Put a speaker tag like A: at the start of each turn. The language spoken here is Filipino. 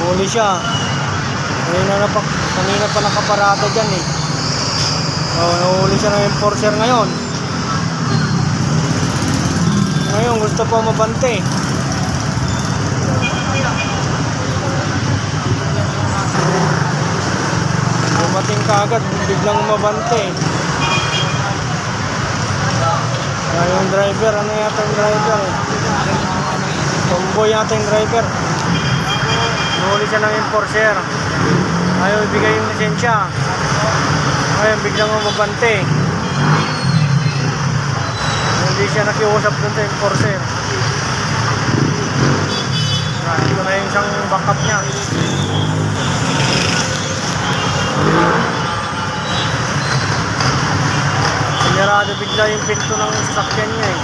A: Huli siya. Kanina pa nakaparada dyan eh. Nahuli siya ng enforcer ngayon. Ngayon gusto pa mabante. Dumating kaagad, biglang mabante. Yung driver, ano yata yung driver eh? Tomboy yata yung driver. Nahuli siya ng enforcer. Ayaw ibigay yung lisensya. Ngayon biglang mabante. Hindi siya nakiusap dun sa enforcer. Ito na yung isang backup niya. Sinarado bigla yung pinto ng sasakyan niya eh.